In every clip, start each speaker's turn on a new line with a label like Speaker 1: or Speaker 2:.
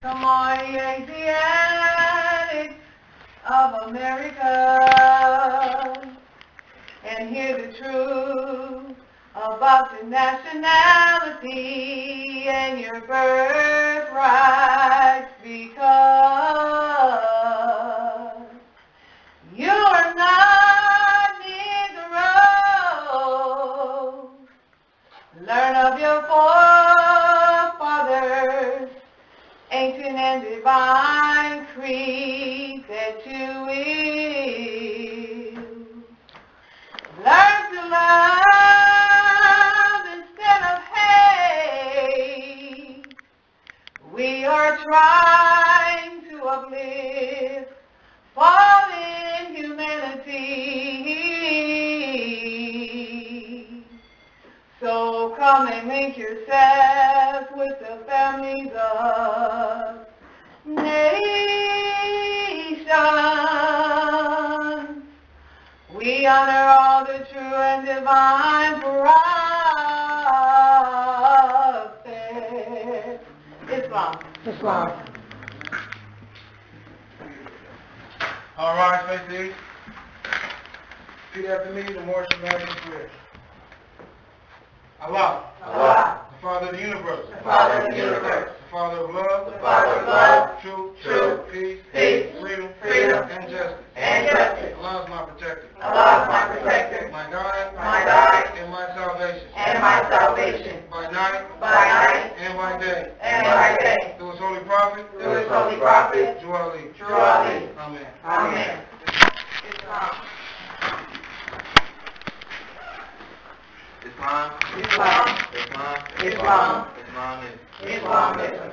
Speaker 1: Come on, Asiatics of America, and hear the truth about your nationality and your birthrights, because you are not Negroes. Learn of your forefathers, ancient and divine creed that you will. Learn to love instead of hate. We are trying to uplift fallen humanity. So come and make yourselves with the families of nations. We honor all the true and divine prophets. Islam.
Speaker 2: Islam.
Speaker 3: All right, face these. Repeat after me the Morrison Baptist prayer. Allah,
Speaker 1: Allah,
Speaker 3: the Father of the universe,
Speaker 1: the Father of the universe,
Speaker 3: the Father of love,
Speaker 1: the Father of love,
Speaker 3: truth,
Speaker 1: peace,
Speaker 3: freedom, and justice.
Speaker 1: and justice.
Speaker 3: Allah is my protector,
Speaker 1: Allah is my protector,
Speaker 3: my guide,
Speaker 1: and
Speaker 3: my salvation,
Speaker 1: my salvation,
Speaker 3: by night, and by day, through His holy prophet, Drew Ali. Amen.
Speaker 1: Amen. Islam.
Speaker 4: Islam.
Speaker 1: Islam.
Speaker 4: Islam.
Speaker 1: Islam.
Speaker 4: Islamism.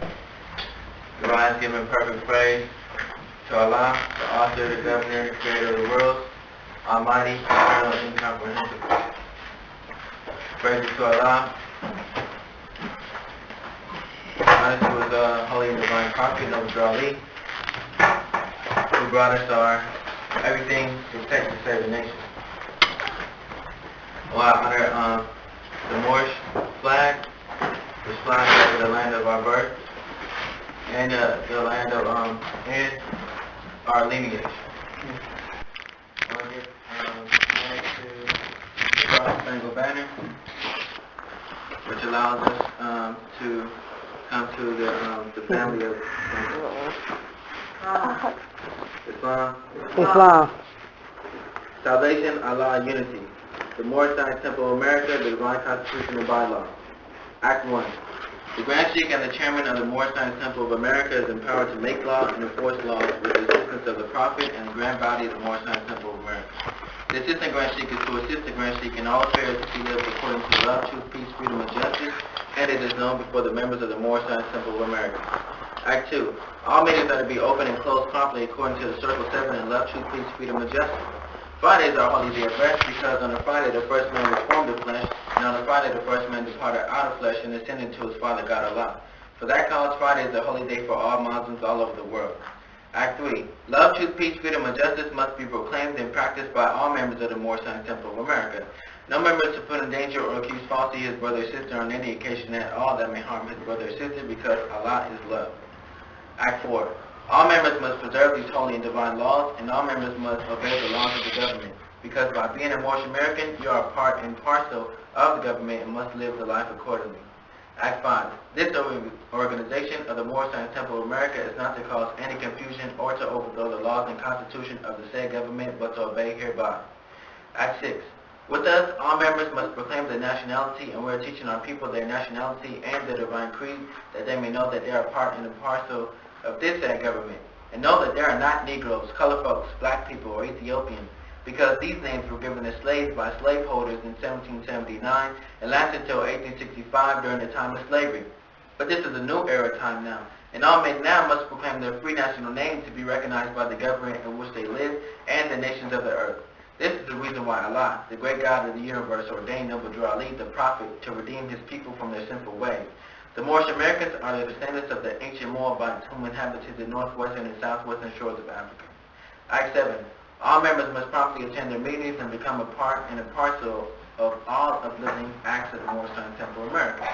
Speaker 4: The rise giving perfect praise to Allah, the author, the governor, the creator of the world, almighty, eternal, incomprehensible. Praise to Allah. Honor to His holy and divine prophet, Noble Drew Ali, who brought us our everything to protect and save the nation. Well, I honor the Moorish flag, which flies over the land of our birth, and the land of and our lineage. I want to give thanks to the Star-Spangled Banner, which allows us to come to the family of Islam. Salvation, Allah, and unity. The Moorish Temple of America, the Divine Constitution and Bylaws. Act 1. The Grand Sheik and the Chairman of the Moorish Temple of America is empowered to make law and enforce laws with the assistance of the Prophet and the Grand Body of the Moorish Temple of America. The Assistant Grand Sheik is to assist the Grand Sheik in all affairs as he lives according to love, truth, peace, freedom, and justice, and it is known before the members of the Moorish Temple of America. Act 2. All meetings are to be open and closed promptly according to the Circle 7 in love, truth, peace, freedom, and justice. Fridays are holy day of rest because on a Friday the first man was formed of flesh, and on a Friday the first man departed out of flesh and ascended to his Father God Allah. For that cause, Friday is a holy day for all Muslims all over the world. Act 3. Love, truth, peace, freedom, and justice must be proclaimed and practiced by all members of the Moorish Temple of America. No member is to put in danger or accuse falsely his brother or sister on any occasion at all that may harm his brother or sister, because Allah is love. Act 4. All members must preserve these holy and divine laws, and all members must obey the laws of the government, because by being a Moorish American, you are part and parcel of the government and must live the life accordingly. Act 5. This organization of the Moorish Temple of America is not to cause any confusion or to overthrow the laws and constitution of the said government, but to obey hereby. Act 6. With us, all members must proclaim their nationality, and we are teaching our people their nationality and their divine creed, that they may know that they are part and parcel of this said government, and know that they are not Negroes, colored folks, black people, or Ethiopians, because these names were given as slaves by slaveholders in 1779 and lasted until 1865 during the time of slavery. But this is a new era time now, and all men now must proclaim their free national name to be recognized by the government in which they live and the nations of the earth. This is the reason why Allah, the great God of the universe, ordained Noble Drew Ali, the prophet, to redeem his people from their sinful ways. The Moorish Americans are the descendants of the ancient Moabites whom inhabited the northwestern and southwestern shores of Africa. Act 7. All members must promptly attend their meetings and become a part and a parcel of all uplifting acts of the Moorish Temple of America.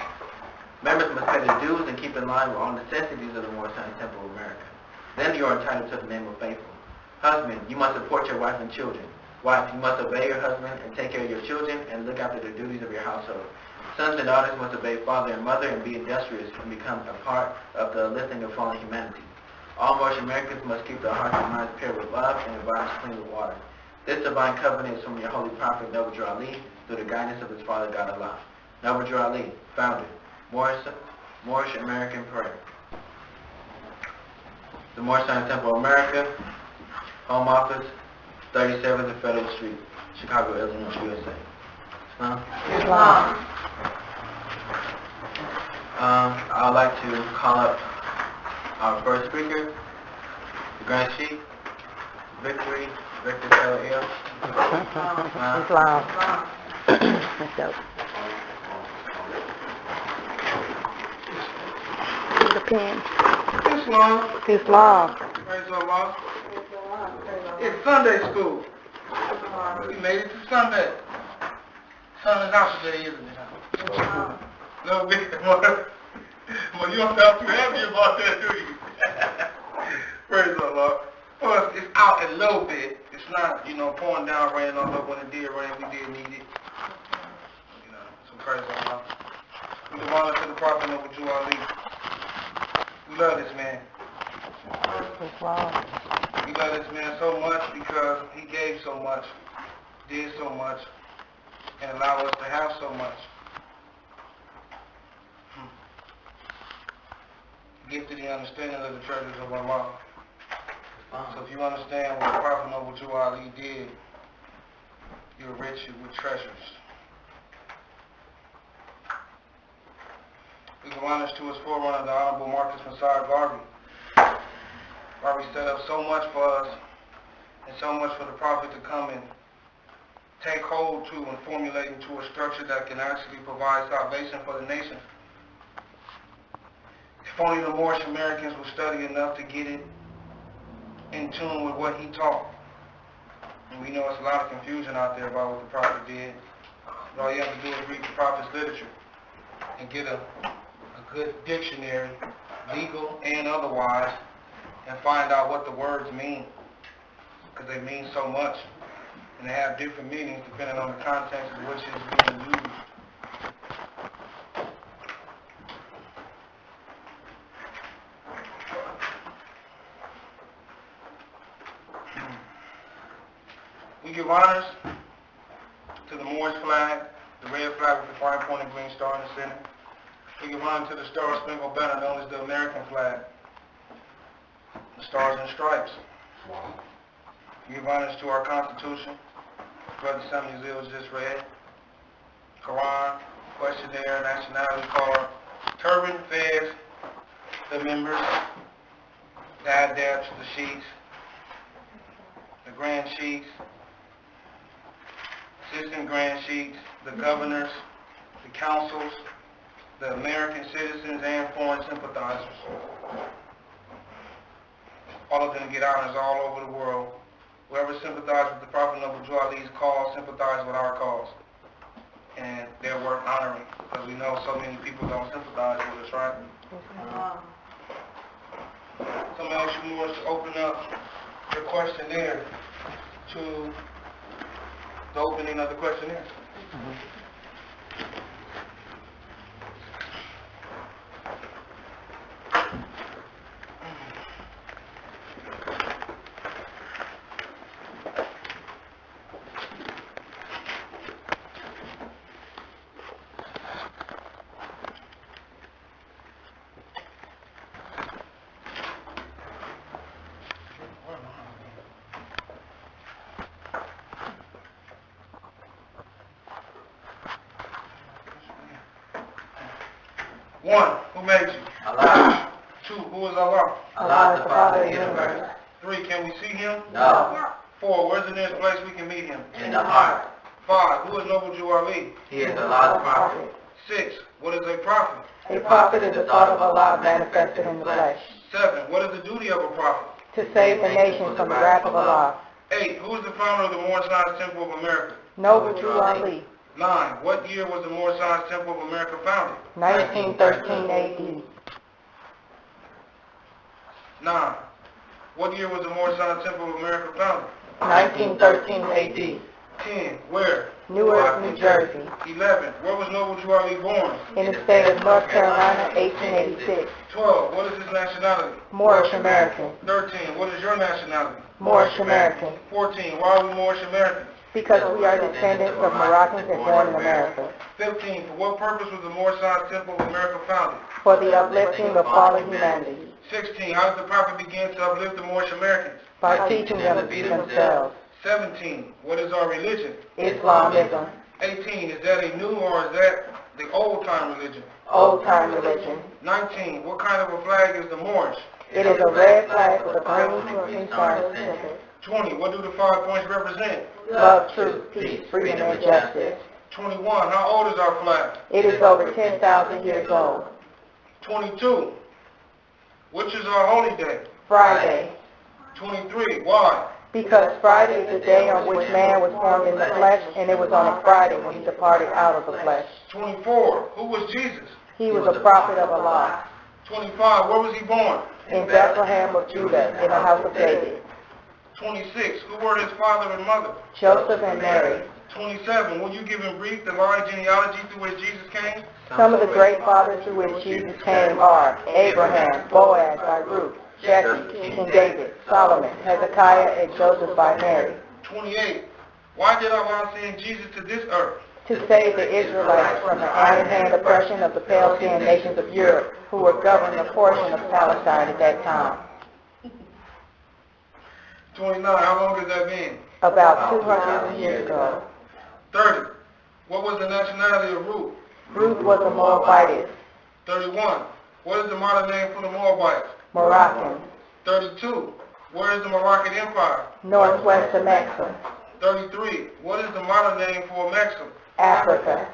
Speaker 4: Members must pay their dues and keep in line with all necessities of the Moorish Science Temple of America. Then you are entitled to the name of faithful. Husband, you must support your wife and children. Wife, you must obey your husband and take care of your children and look after the duties of your household. Sons and daughters must obey father and mother and be industrious and become a part of the lifting of fallen humanity. All Moorish Americans must keep their hearts and minds pure with love and their bodies clean with water. This divine covenant is from your holy prophet Noble Ali through the guidance of his father God Allah. Noble Ali, founder, Moorish American Prayer. The Moorish Science Temple of America, Home Office, 37th Federal Street, Chicago, Illinois, USA.
Speaker 1: Islam.
Speaker 4: I would like to call up our first speaker, the Grand Sheikh, Victor Taylor Hill.
Speaker 2: Islam. That's dope. The pen. Islam.
Speaker 3: Praise Allah. It's Sunday school. We made it to Sunday. Sun is out today, isn't it? No big more. Well, you don't sound too happy about that, do you? Praise Allah. Well, it's out a little bit. It's not, pouring down, raining all up when it did rain. We did need it. So praise Allah. We give honor to the Prophet Noble Ali. We love this man. We love this man so much because he gave so much, did so much, and allowed us to have so much. Gifted the understanding of the treasures of Allah. So if you understand what the Prophet Noble Ali did, you're rich with treasures. We give honors to his forerunner, the Honorable Marcus Messiah Garvey. Garvey set up so much for us and so much for the Prophet to come and take hold to and formulate into a structure that can actually provide salvation for the nation. If only the Moorish Americans would study enough to get it in tune with what he taught. And we know there's a lot of confusion out there about what the Prophet did. But all you have to do is read the Prophet's literature and get a good dictionary, legal and otherwise, and find out what the words mean. Because they mean so much. And they have different meanings depending on the context in which it's being used. We give honors to the Moorish flag, the red flag with the fire pointed green star in the center. We give honor to the Star Spangled Banner known as the American flag, the stars and stripes. We give honors to our Constitution, Brother Samuel was just read, Quran, questionnaire, nationality card, turban, fez, the members, the adepts, the sheiks, the grand sheiks, assistant grand sheiks, the governors, the councils, the American citizens and foreign sympathizers. All of them get honors all over the world. Whoever sympathizes with the Prophet Noble Ali's cause, sympathize with our cause. And they're worth honoring, because we know so many people don't sympathize with us, right? So I'm going to ask you more to open up your questionnaire to the opening of the questionnaire. One, who made you?
Speaker 4: Allah.
Speaker 3: Two, who is Allah?
Speaker 4: Allah is the Father of the universe.
Speaker 3: Three, can we see him?
Speaker 4: No.
Speaker 3: Four, where's the nearest place we can meet him?
Speaker 4: In the heart.
Speaker 3: Five, who is Noble Ali?
Speaker 4: He is Allah's prophet.
Speaker 3: Six, what is a prophet?
Speaker 2: A prophet is the thought of Allah manifested in the flesh.
Speaker 3: Seven, what is the duty of a prophet?
Speaker 2: To save the nation from the wrath of Allah.
Speaker 3: Eight, who is the founder of the Moorish Science Temple of America?
Speaker 2: Noble Ali.
Speaker 3: 9. What year was the Moorish Temple of America founded?
Speaker 2: 1913 AD.
Speaker 3: 9. What year was the Moorish Temple of America founded?
Speaker 2: 1913 AD.
Speaker 3: 10. Where?
Speaker 2: Newark, New Jersey.
Speaker 3: 11. Where was Noble Drew Ali born?
Speaker 2: In the state of North Carolina, 1886.
Speaker 3: 12. What is his nationality?
Speaker 2: Moorish American.
Speaker 3: 13. What is your nationality?
Speaker 2: Moorish American.
Speaker 3: 14. Why are we Moorish Americans?
Speaker 2: Because we are descendants of Moroccans and born in America.
Speaker 3: 15. For what purpose was the Moorish Temple of America founded?
Speaker 2: For the uplifting of fallen humanity.
Speaker 3: 16. How did the prophet begin to uplift the Moorish Americans?
Speaker 2: By teaching them to be themselves.
Speaker 3: 17. What is our religion?
Speaker 2: Islamism.
Speaker 3: 18. Is that a new or is that the old time religion?
Speaker 2: Old time religion.
Speaker 3: 19. What kind of a flag is the Moorish?
Speaker 2: It is a red flag with a green star in the center.
Speaker 3: 20. What do the 5 points represent?
Speaker 2: Love, truth, peace, freedom, and justice.
Speaker 3: 21. How old is our flag?
Speaker 2: It is over 10,000 years old.
Speaker 3: 22. Which is our holy day?
Speaker 2: Friday.
Speaker 3: 23. Why?
Speaker 2: Because Friday is the day on which man was formed in the flesh, and it was on a Friday when he departed out of the flesh.
Speaker 3: 24. Who was Jesus?
Speaker 2: He was a prophet of Allah.
Speaker 3: 25. Where was he born?
Speaker 2: In Bethlehem of Judah, in the house of David.
Speaker 3: 26. Who were his father and mother?
Speaker 2: Joseph and Mary.
Speaker 3: 27. Will you give in brief the line genealogy through which Jesus came?
Speaker 2: Some of the great fathers through which Jesus came are Abraham, Boaz by Ruth, Jesse, King David, Solomon, Hezekiah, and Joseph by Mary.
Speaker 3: 28. Why did Allah send Jesus to this earth?
Speaker 2: To save the Israelites from the iron hand oppression of the pale-skinned nations of Europe, who were governing a portion of Palestine at that time.
Speaker 3: 29. How long has that been?
Speaker 2: About 200 years ago.
Speaker 3: 30. What was the nationality of Ruth?
Speaker 2: Ruth was a Moabitess.
Speaker 3: 31. What is the modern name for the Moabites?
Speaker 2: Moroccan.
Speaker 3: 32. Where is the Moroccan Empire?
Speaker 2: Northwest of Maxim.
Speaker 3: 33. What is the modern name for Maxim?
Speaker 2: Africa.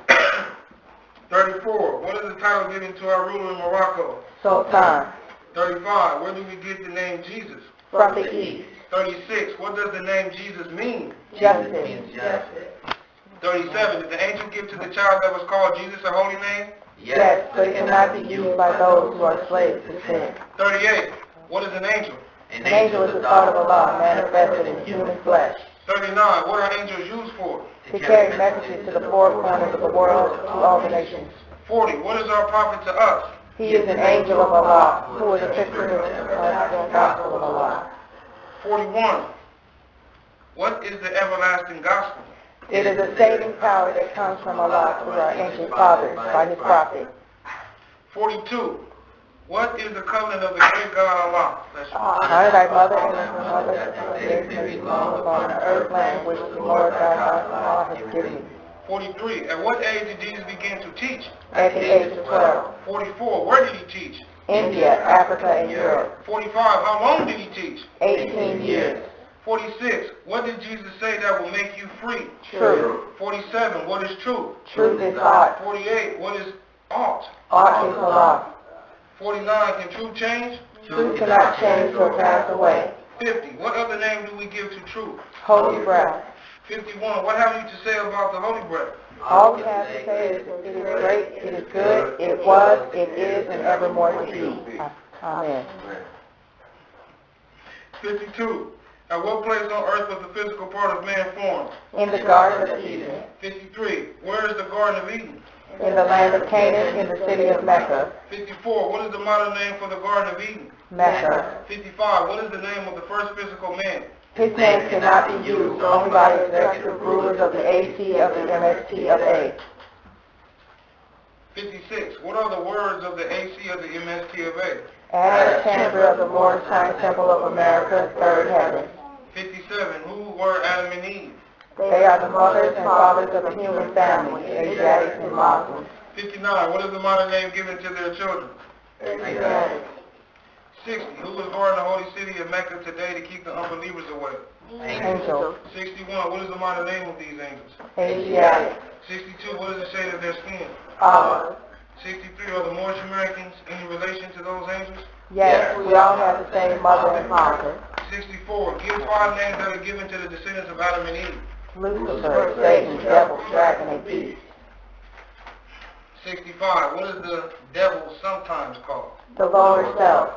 Speaker 3: 34. What is the title given to our ruler in Morocco?
Speaker 2: Sultan.
Speaker 3: 35. Where do we get the name Jesus?
Speaker 2: From the east.
Speaker 3: 36. What does the name Jesus mean?
Speaker 2: Justice.
Speaker 3: 37. Did the angel give to the child that was called Jesus a holy name?
Speaker 2: Yes, but it cannot be used by those who are slaves to sin.
Speaker 3: 38. What is an angel?
Speaker 2: An angel is the thought of Allah manifested in human flesh.
Speaker 3: 39. What are angels used for?
Speaker 2: To carry messages to the four corners of the world, to all the nations.
Speaker 3: 40. What is our prophet to us?
Speaker 2: He is an angel of Allah, who is a picture of the gospel of Allah.
Speaker 3: 41. What is the everlasting gospel?
Speaker 2: It is a saving power that comes from Allah through our ancient fathers by his prophet.
Speaker 3: 42. What is the covenant of the great God Allah?
Speaker 2: Honor thy mother and thy mother, that days may be long upon the earth land which the Lord thy God Allah has given you.
Speaker 3: 43. At what age did Jesus begin to teach?
Speaker 2: At the age of 12.
Speaker 3: 44. Where did he teach?
Speaker 2: India, Africa, and Europe.
Speaker 3: 45. How long did he teach?
Speaker 2: 18 years.
Speaker 3: 46. What did Jesus say that will make you free?
Speaker 2: True.
Speaker 3: 47. What is true?
Speaker 2: Truth is ought.
Speaker 3: 48. What is ought?
Speaker 2: Ought is Allah.
Speaker 3: 49. Can truth change?
Speaker 2: Truth cannot change or pass away.
Speaker 3: 50. What other name do we give to truth?
Speaker 2: Holy breath.
Speaker 3: 51. What have you to say about the holy breath?
Speaker 2: All we have to say is it is great, it is good, it was, it is, and evermore to be. Amen.
Speaker 3: 52. At what place on earth was the physical part of man formed?
Speaker 2: In the Garden of Eden.
Speaker 3: 53. Where is the Garden of Eden?
Speaker 2: In the land of Canaan, in the city of Mecca.
Speaker 3: 54. What is the modern name for the Garden of Eden?
Speaker 2: Mecca.
Speaker 3: 55. What is the name of the first physical man?
Speaker 2: His name cannot be used only by executive rulers of the AC of the MSTA.
Speaker 3: 56. What are the words of the AC of the MSTA?
Speaker 2: Added chamber of the Moorish Temple of America, third heaven.
Speaker 3: 57. Who were Adam and Eve?
Speaker 2: They are the mothers and fathers of the human family, Asiatics and Muslims.
Speaker 3: 59. What is the modern name given to their children?
Speaker 2: Asiatics.
Speaker 3: 60. Who was guarding the holy city of Mecca today to keep the unbelievers away?
Speaker 2: Angels.
Speaker 3: 61. What is the modern name of these angels?
Speaker 2: Asiatics.
Speaker 3: 62. What is the shade of their skin?
Speaker 2: Olive.
Speaker 3: 63. Are the Moorish Americans any relation to those angels?
Speaker 2: Yes, we all have the same mother and father.
Speaker 3: 64. Give 5 names that are given to the descendants of Adam and Eve.
Speaker 2: Lucifer, Satan, devil, dragon, and beast.
Speaker 3: 65. What is the devil sometimes called?
Speaker 2: The lower self.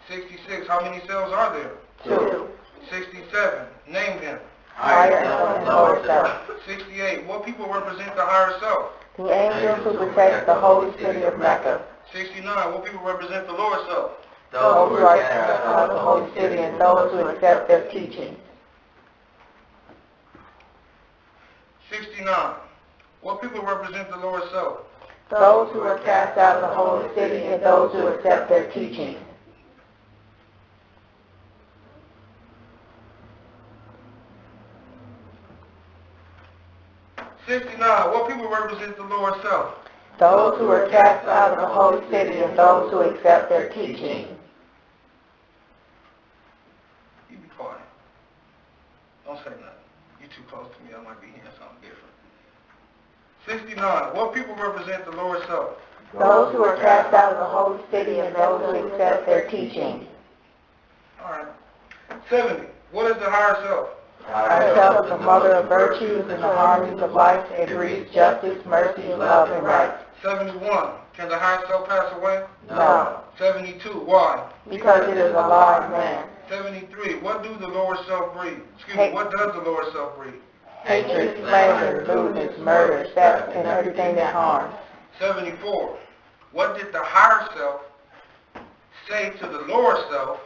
Speaker 3: 66. How many cells are there?
Speaker 2: 2.
Speaker 3: 67. Name them.
Speaker 2: Higher self and lower self.
Speaker 3: 68. What people represent the higher self?
Speaker 2: The angels who protect the holy city of Mecca.
Speaker 3: 69. What people represent the lower self?
Speaker 2: Those who are cast out of the holy city and those who accept their teaching.
Speaker 3: 69. What people represent the lower self?
Speaker 2: Those who are cast out of the holy city and those who accept their teaching.
Speaker 3: 69. What people represent the lower self?
Speaker 2: Those who are cast out of the holy city and those who accept their teaching.
Speaker 3: You be quiet. Don't say nothing. You're too close to me. I might be hearing something different. 69. What people represent the lower self?
Speaker 2: Those who are cast out of the holy city and those who accept their teaching.
Speaker 3: All right. 70. What is the higher self?
Speaker 2: Higher self is the mother of virtues and the harmonies of life, and breeds justice, mercy, love, and right.
Speaker 3: 71. Can the higher self pass away?
Speaker 2: No.
Speaker 3: 72. Why?
Speaker 2: Because it is a live man.
Speaker 3: 73. What do the lower self breed? What does the lower self breed?
Speaker 2: Hatred, slander, lewdness, murder, theft, and everything that harms.
Speaker 3: 74. What did the higher self say to the lower self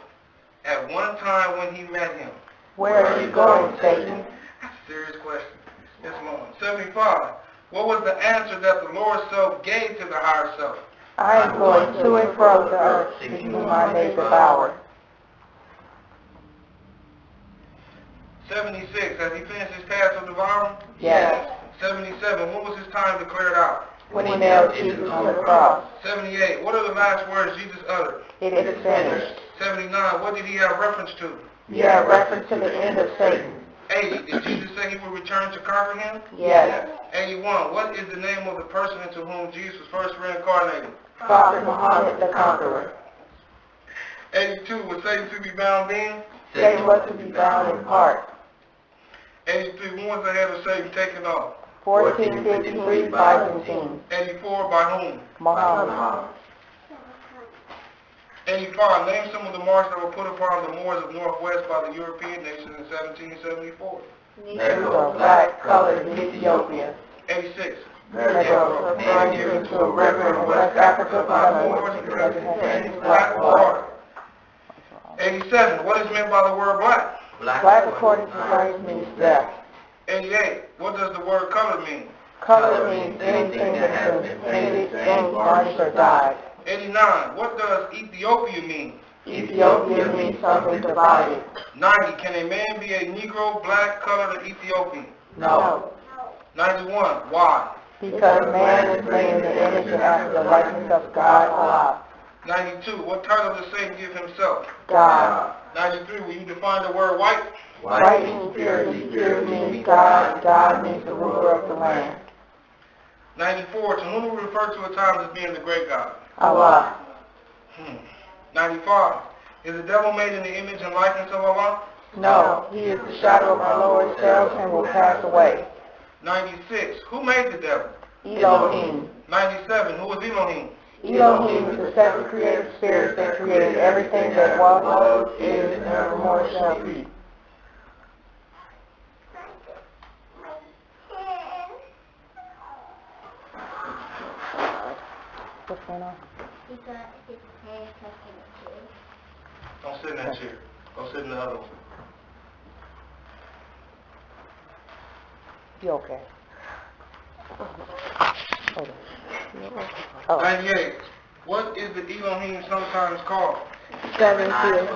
Speaker 3: at one time when he met him?
Speaker 2: Where are you going, Satan?
Speaker 3: That's a serious question. It's long. 75. What was the answer that the lower self gave to the higher self?
Speaker 2: I am going to and fro the earth, seeking whom I may devour.
Speaker 3: 76. Has he finished his task of devouring?
Speaker 2: Yes.
Speaker 3: 77. When was his time declared out?
Speaker 2: When he nailed Jesus on the cross.
Speaker 3: 78. What are the last words Jesus uttered?
Speaker 2: It is finished.
Speaker 3: 79. What did he have reference to?
Speaker 2: You have reference to the end of Satan.
Speaker 3: 80. Did Jesus say he would return to conquer him?
Speaker 2: Yes.
Speaker 3: 81. What is the name of the person into whom Jesus was first reincarnated?
Speaker 2: Prophet Muhammad the Conqueror.
Speaker 3: 82. Was Satan to be bound then?
Speaker 2: Satan was to be bound in part.
Speaker 3: 83. When was the head of Satan taken off?
Speaker 2: 1453 Byzantine.
Speaker 3: 84. By whom?
Speaker 2: Muhammad.
Speaker 3: 85. Name some of the marks that were put upon the Moors of Northwest by the European nations in 1774.
Speaker 2: Negroes, black, colored in Ethiopia.
Speaker 3: 86.
Speaker 2: Negroes, plunged into a river in West Africa by the Moors because it had black water.
Speaker 3: 87. What is meant by the word black?
Speaker 2: Black, according to Christ, means death.
Speaker 3: 88. What does the word color mean?
Speaker 2: Color means anything that has been painted, stained, varnished, or dyed.
Speaker 3: 89. What does Ethiopia mean?
Speaker 2: Ethiopia means something divided.
Speaker 3: 90. Can a man be a Negro, black, colored, or Ethiopian?
Speaker 2: No.
Speaker 3: 91. Why?
Speaker 2: Because man is made in the image and after the likeness of God, Allah.
Speaker 3: 92. What title does Satan give himself?
Speaker 2: God.
Speaker 3: 93. Will you define the word white?
Speaker 2: White means purity. Purity means God. God means the ruler of the land.
Speaker 3: 94. To whom we refer to at times as being the great God?
Speaker 2: Allah.
Speaker 3: 95. Is the devil made in the image and likeness of Allah?
Speaker 2: No, he is the shadow of our lower selves and will pass away.
Speaker 3: 96. Who made the devil?
Speaker 2: Elohim.
Speaker 3: 97. Who was Elohim?
Speaker 2: Elohim is the seven creative spirits that created everything that was, is, and evermore shall be. What's going on?
Speaker 5: He got his hand stuck in the chair.
Speaker 3: Don't sit in that chair. Go sit in the other one.
Speaker 2: You okay? Hold on.
Speaker 3: 98. What is the Elohim sometimes called?
Speaker 2: 7 years.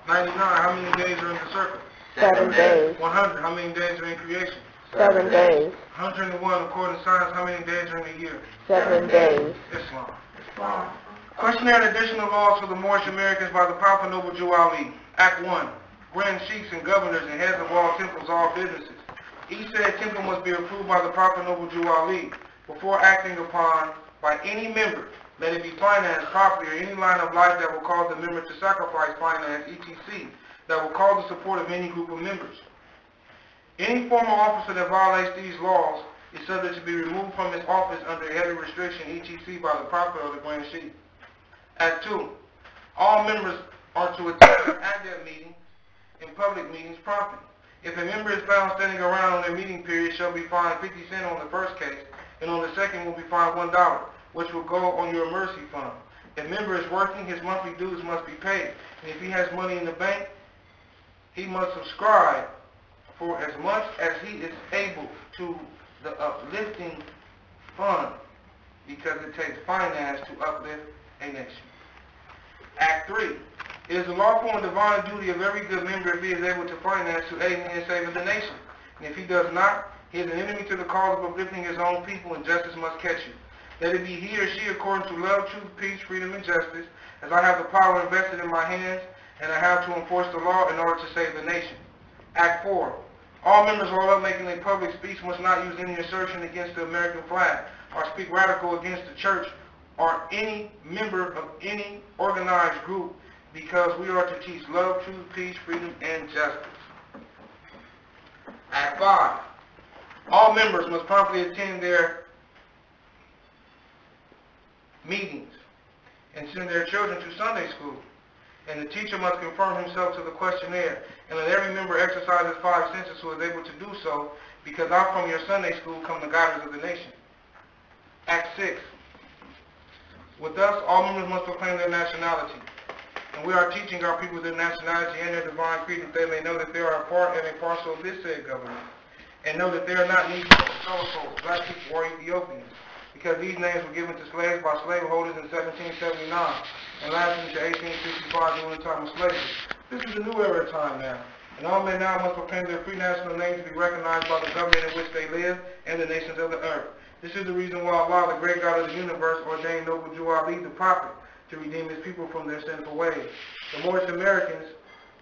Speaker 3: 99. How many days are in the circle?
Speaker 2: 7 days.
Speaker 3: 100. How many days are in creation?
Speaker 2: 7 days.
Speaker 3: 101. According to science, how many days are in a year?
Speaker 2: 7 days.
Speaker 3: Islam. Questionnaire and additional laws for the Moorish Americans by the Prophet Noble Jew Ali. Act 1. Grand sheikhs and governors and heads of all temples, all businesses. Each said temple must be approved by the Prophet Noble Jew Ali before acting upon by any member. Let it be finance, property, or any line of life that will cause the member to sacrifice finance, etc., that will cause the support of any group of members. Any former officer that violates these laws is subject to be removed from his office under a heavy restriction, etc., by the proper of the Grand Chief. Act 2. All members are to attend at their meeting in public meetings promptly. If a member is found standing around on their meeting period, shall be fined 50 cents on the first case, and on the second will be fined $1, which will go on your emergency fund. If a member is working, his monthly dues must be paid, and if he has money in the bank, he must subscribe for as much as he is able to the uplifting fund, because it takes finance to uplift a nation. Act 3. It is the lawful and divine duty of every good member, if he is able to finance, to aid in saving the nation. And if he does not, he is an enemy to the cause of uplifting his own people, and justice must catch you. Let it be he or she according to love, truth, peace, freedom, and justice, as I have the power invested in my hands, and I have to enforce the law in order to save the nation. Act 4. All members, while making a public speech, must not use any assertion against the American flag, or speak radical against the church, or any member of any organized group, because we are to teach love, truth, peace, freedom, and justice. Act 5. All members must promptly attend their meetings and send their children to Sunday school. And the teacher must confirm himself to the questionnaire, and let every member exercise his 5 senses who is able to do so, because out from your Sunday school come the guiders of the nation. Act 6. With us, all members must proclaim their nationality. And we are teaching our people their nationality and their divine creed, that they may know that they are a part and a parcel of this said government, and know that they are not Negroes, Solophos, black people, or Ethiopians, because these names were given to slaves by slaveholders in 1779, and lasted until 1865 during the time of slavery. This is a new era of time now, and all men now must proclaim their free national names to be recognized by the government in which they live and the nations of the earth. This is the reason why Allah, the great God of the universe, ordained noble Jew Ali, the prophet, to redeem his people from their sinful ways. The Moorish Americans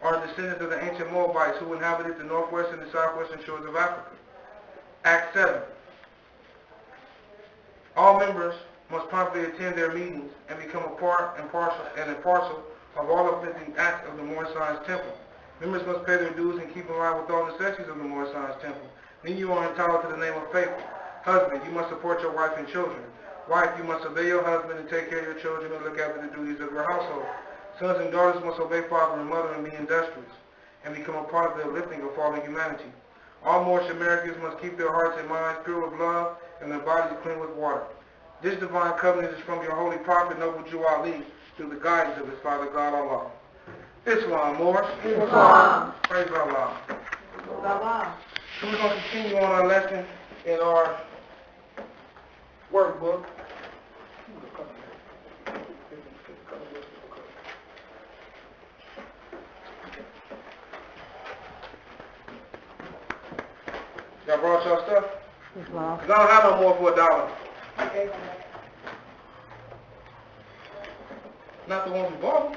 Speaker 3: are descendants of the ancient Moabites who inhabited the northwest and the southwestern shores of Africa. Act 7. All members must promptly attend their meetings and become a part and parcel of all uplifting acts of the Moorish Science Temple. Members must pay their dues and keep in line with all necessities of the Moorish Science Temple. Then you are entitled to the name of faithful. Husband, you must support your wife and children. Wife, you must obey your husband and take care of your children and look after the duties of your household. Sons and daughters must obey father and mother and be industrious, and become a part of the uplifting of fallen humanity. All Moorish Americans must keep their hearts and minds pure with love, and their bodies clean with water. This divine covenant is from your holy prophet, noble Jew Ali, through the guidance of his Father God Allah. Islam, Moors.
Speaker 2: Islam.
Speaker 3: Praise Allah.
Speaker 2: Allah.
Speaker 3: So we're going to continue on our lesson in our workbook. Y'all brought y'all stuff?
Speaker 2: Islam.
Speaker 3: 'Cause I don't have no more for $1. Not the ones we bought.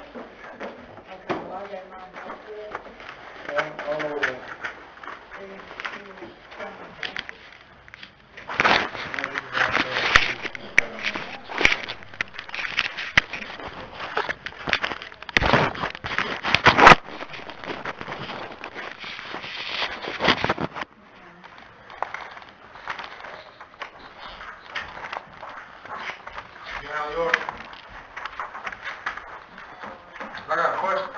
Speaker 3: I got a question.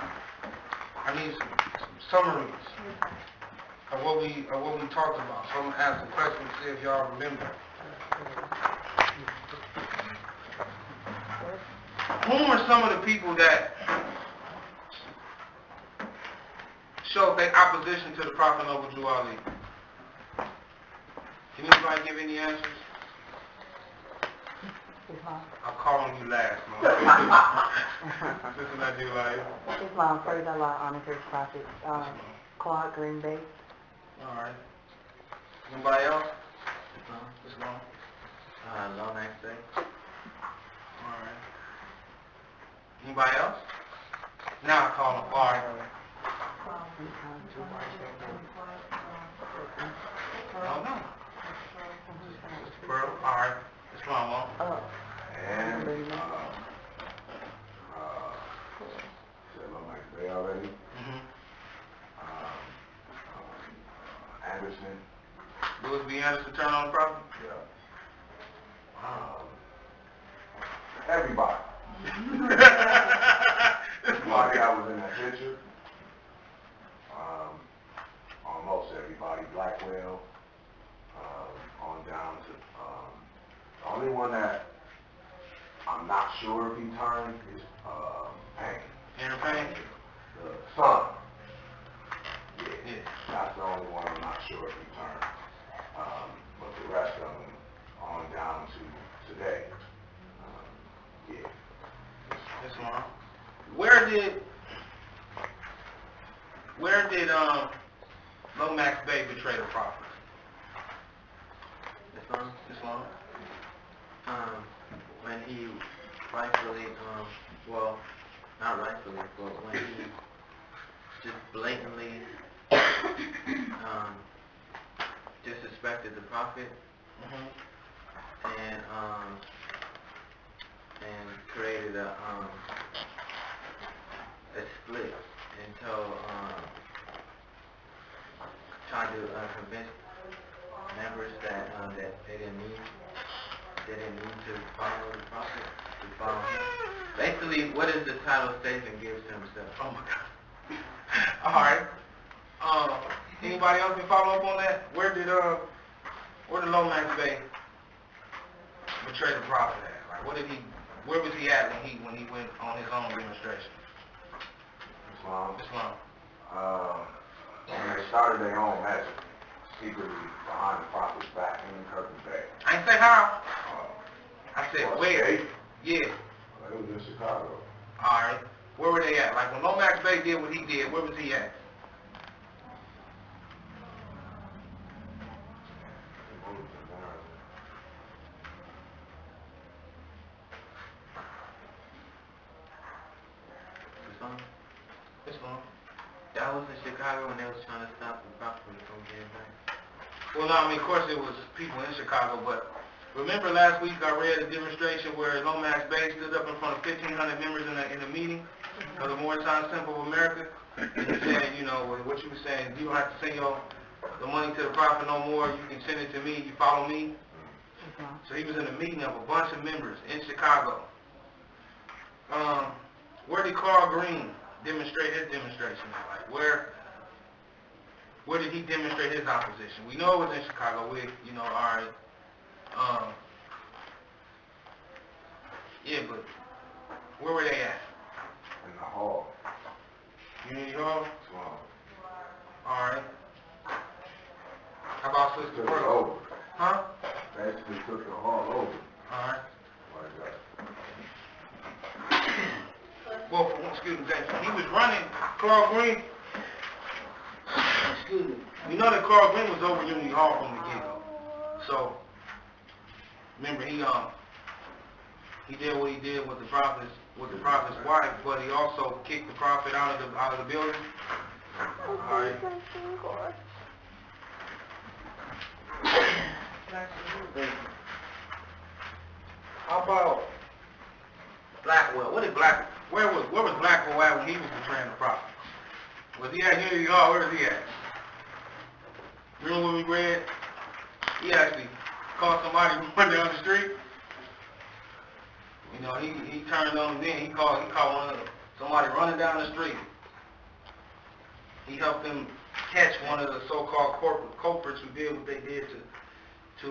Speaker 3: I need some summaries of what we talked about. So I'm gonna ask a question to see if y'all remember. Who were some of the people that showed their opposition to the Prophet Noble Jew Ali? Can anybody give any answers? I'm calling you last, man. Listen, I do like.
Speaker 2: Islam, praise Allah, honor his prophet. Claude Green Bay.
Speaker 3: All right. Anybody else? No. Islam.
Speaker 4: Long next day.
Speaker 3: All right. Anybody else? Now I call him. All right. No, no. Pearl. All right. Islam.
Speaker 6: And said long next day already.
Speaker 3: Mm-hmm.
Speaker 6: Anderson.
Speaker 3: B. Anderson turn on the property?
Speaker 6: Everybody. Everybody I was in that picture. Almost everybody. Blackwell. On down to the only one that I'm not sure if he turned is Payne.
Speaker 3: Andrew Payne?
Speaker 6: The son.
Speaker 3: Yeah.
Speaker 6: That's the only one I'm not sure if he turned. But the rest of them on down to today. Yeah.
Speaker 3: That's wrong. Where did Lomax Bay betray the prophet? Islam?
Speaker 4: When he rightfully, well, not rightfully, but when he just blatantly disrespected the prophet and created a split until trying to convince members that they didn't need to follow the prophet, to follow him. Basically, what is the title Satan gives to himself?
Speaker 3: Oh my God. All right. Anybody else can follow up on that? Where did Lomax Bay betray the prophet at? Like, where was he at when he went on his own demonstration?
Speaker 6: Islam.
Speaker 3: Islam.
Speaker 6: When they started their own magic, secretly behind the prophet's back in Curtin Bay.
Speaker 3: I ain't say how. I said
Speaker 6: Well,
Speaker 3: where.
Speaker 6: state?
Speaker 3: Yeah.
Speaker 6: It was in Chicago.
Speaker 3: All right. Where were they at? Like when Lomax Bay did what he did, where was he at? Islam.
Speaker 4: That was in Chicago when they was trying to stop the prophet from getting back.
Speaker 3: Well, no, I mean, of course it was people in Chicago, but remember last week I read a demonstration where Lomax Bay stood up in front of 1,500 members in a meeting of the Moortown Temple of America, and he said, you know, what you were saying, you don't have to send the money to the prophet no more, you can send it to me, you follow me. So he was in a meeting of a bunch of members in Chicago. Where did Carl Green demonstrate his demonstration at? Like, where did he demonstrate his opposition? We know it was in Chicago. All right. Yeah, but where were they at?
Speaker 6: In the hall.
Speaker 3: Unity Hall?
Speaker 6: Islam.
Speaker 3: All right. How about Sister
Speaker 6: Took it
Speaker 3: Pearl?
Speaker 6: over.
Speaker 3: Huh?
Speaker 6: Basically took the hall over.
Speaker 3: All right.
Speaker 6: Like that.
Speaker 3: Well, excuse me, he was running Carl Green. Excuse me. You know that Carl Green was over Unity Hall from the get-go. So, remember, he did what he did with the prophet's wife, but he also kicked the prophet out of the building. All right. How about Blackwell? Where was Blackwell at when he was betraying the prophet? Was he at Unity Hall? Where was he at? Remember when we read? He actually caught somebody running down the street. You know, he turned on him then. He caught somebody running down the street. He helped them catch one of the so-called culprits who did what they did to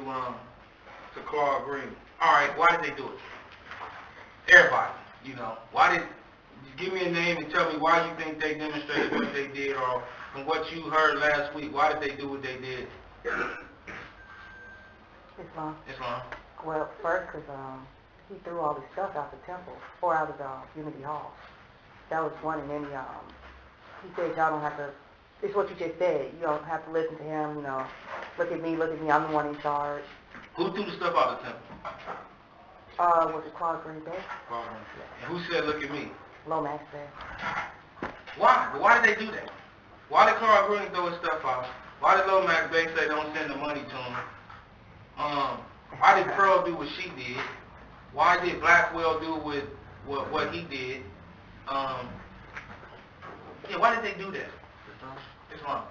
Speaker 3: Claude Green. All right, why did they do it? Everybody, you know, give me a name and tell me why you think they demonstrated what they did, or from what you heard last week, why did they do what they did?
Speaker 2: Islam.
Speaker 3: Islam.
Speaker 2: Well, first, because he threw all his stuff out the temple, or out of the Unity Hall. That was one, and then he said, y'all don't have to, it's what you just said, you don't have to listen to him, you know, look at me, I'm the one in charge.
Speaker 3: Who threw the stuff out of the temple?
Speaker 2: Was it Claude Green Bay?
Speaker 3: Claude Green. And who said, look at me?
Speaker 2: Lomax Bay.
Speaker 3: Why? But why did they do that? Why did Claude Green throw his stuff out? Why did Lomax Bay say don't send the money to him? Why did Pearl do what she did? Why did Blackwell do what he did? Yeah, why did they do that? Islam.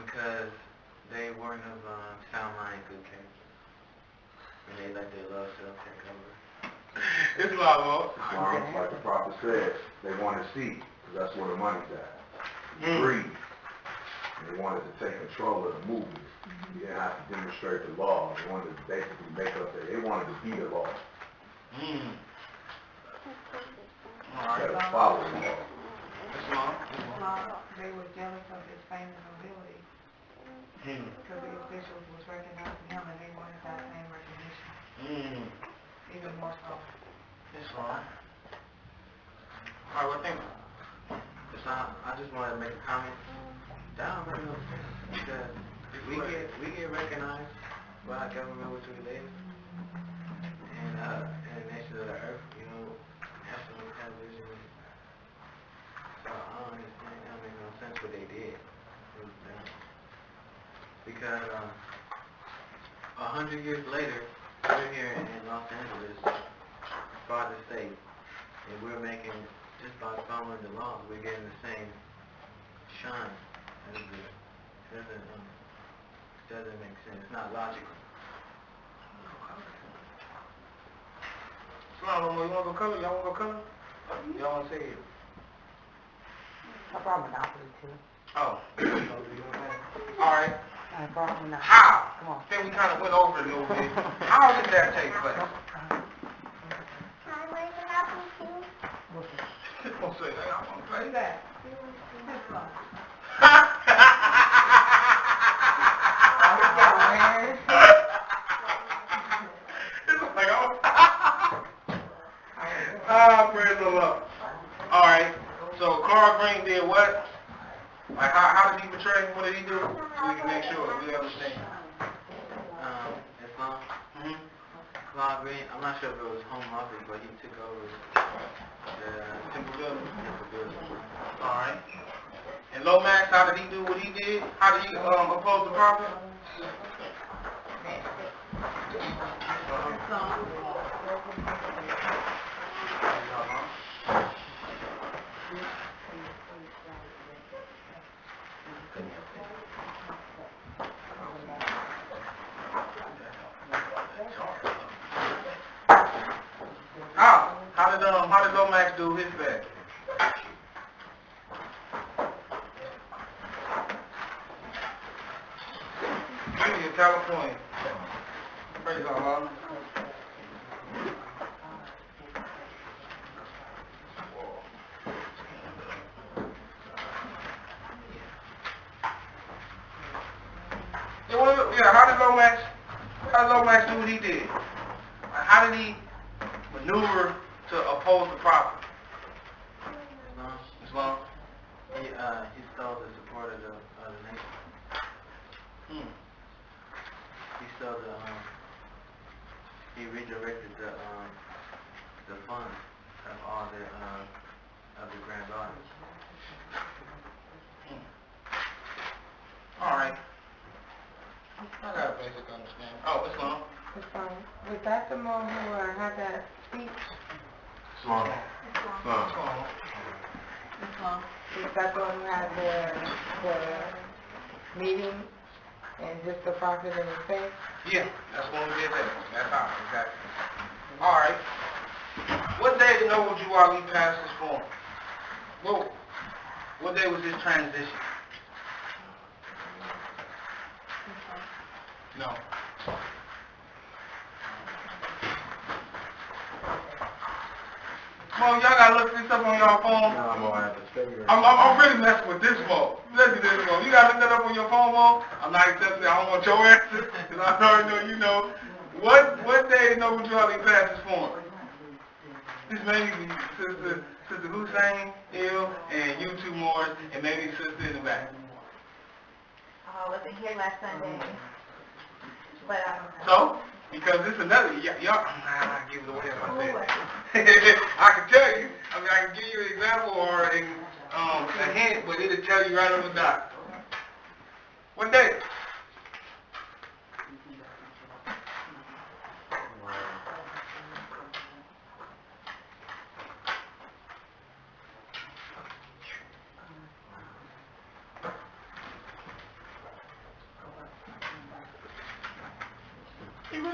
Speaker 4: Because They weren't of sound mind, good character. And they let their love self take over.
Speaker 3: Islam, Lord.
Speaker 6: Like the prophet said, they wanted to see, because that's where the money's at. Greed. They wanted to take control of the movement. You didn't have to demonstrate the law. They wanted to basically make up they wanted to be the law. Instead of follow the law.
Speaker 1: They were jealous of his fame and ability. Because the officials was recognizing him and they wanted that same recognition. Even more so.
Speaker 3: Islam. Alright, what think?
Speaker 4: Islam, I just wanted to make a comment. That don't make no sense. Because we get recognized by our government, which we live, and the nation of the earth, you know, national television. So I don't understand. That don't make no sense what they did. It was dumb. Because 100 years later, we're here in Los Angeles, farther state, and we're making, just by following the laws, we're getting the same shine as the, doesn't make sense. It's not logical.
Speaker 3: Islam, you want to go color? Y'all want to go color? Y'all want to say it?
Speaker 2: I brought Monopoly too.
Speaker 3: Oh. Alright.
Speaker 2: I brought Monopoly.
Speaker 3: How?
Speaker 2: Come on.
Speaker 3: Then we kind of went over it a little bit. How did that take place?
Speaker 5: Can I play Monopoly too?
Speaker 3: Don't say that. I want to play
Speaker 1: Who's
Speaker 3: that.
Speaker 1: that? Islam.
Speaker 3: It's like, oh. Praise the Lord. Alright. So Carl Green did what? Like how did he betray? What did he do? So we can make sure we understand.
Speaker 4: Islam. Claude Green, I'm not sure if it was home office, but he took over the
Speaker 3: Temple building.
Speaker 4: temple building.
Speaker 3: Alright. And Lomax, how did he do what he did? How did he oppose the prophet? How did Lomax do his best? City of California. Praise Allah. Yeah, how did Lomax do what he did? How did he maneuver to oppose the prophet? Islam?
Speaker 4: He stole the support of the nation. He stole he redirected the funds of all of the grand daughters.
Speaker 3: Alright. I got a basic understanding. Oh, Islam?
Speaker 1: Was that the one who had that speech?
Speaker 6: Islam.
Speaker 1: Islam. Was that the one who had the meeting and just the prophet in his face?
Speaker 3: Yeah, that's when we did that. That's how, exactly. Alright. What day did Noble Jew Ali pass his form? What day was his transition? No. Come on, y'all gotta look this up on y'all phone.
Speaker 4: No, I'm gonna have to figure it
Speaker 3: I'm really messing with this phone. Listen to this phone. You gotta look that up on your phone, Mo. I'm not accepting it. I don't want your answer, because I already know you know. What day did Noble Jew Ali pass his form? This may be Sister Hussein, Il, and you two more, and maybe Sister in the back.
Speaker 5: I wasn't here last Sunday, but I don't know.
Speaker 3: So, because this is another, y'all, I give it away if I say it. I can tell you, I can give you an example or a hint, but it'll tell you right on the dot. What day?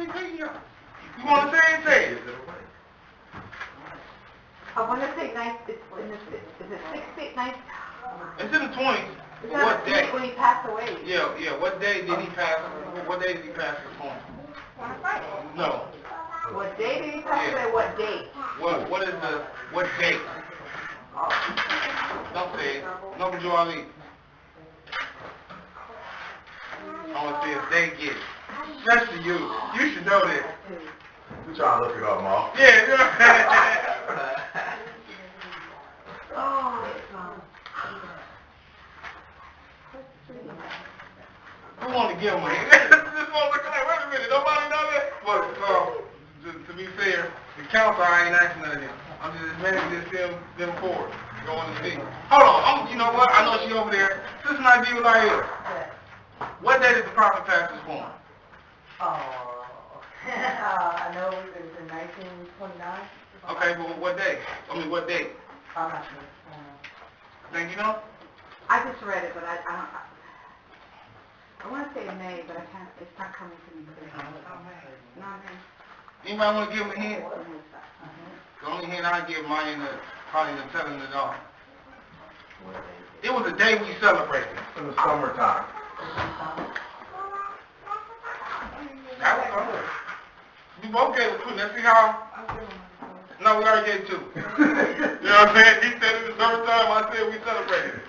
Speaker 3: ain't taking y'all. You want to say it, say it.
Speaker 5: I want to say nice, is it 6th, 9th?
Speaker 3: It's in the 20s.
Speaker 5: Is
Speaker 3: But
Speaker 5: that
Speaker 3: what day?
Speaker 5: when he passed away?
Speaker 3: Yeah, what day did he pass, what day did he pass the phone? No.
Speaker 5: What day did he pass
Speaker 3: Yeah.
Speaker 5: away? What date?
Speaker 3: What date? Don't say it. Noble Joe Ali. I want to see if they get it. Especially you. You should know this.
Speaker 6: We trying to look it up, Ma.
Speaker 3: Yeah, you know. I want to give them a hand. This one look like, wait a minute, nobody know that? But, to be fair, the council, I ain't asking none of them. I'm just managing them forward. Going to see. Hold on, you know what? I know she over there. This is an idea right here. What day did the prophet pass his form?
Speaker 2: I know it was in 1929.
Speaker 3: Okay, but what day? I mean, what date?
Speaker 2: I'm not sure.
Speaker 3: Think you know?
Speaker 5: I just read it, but I want to say May, but I can't, it's not coming to me clear. Not May.
Speaker 3: Anybody want to give him a hint? The only hint I give mine is probably the telling it all. It was a day we celebrated.
Speaker 6: In the summertime.
Speaker 3: That was fun. We both gave it two. Let's see how. No, we already gave two. You know what I'm saying? He said it the summertime. I said we celebrated it.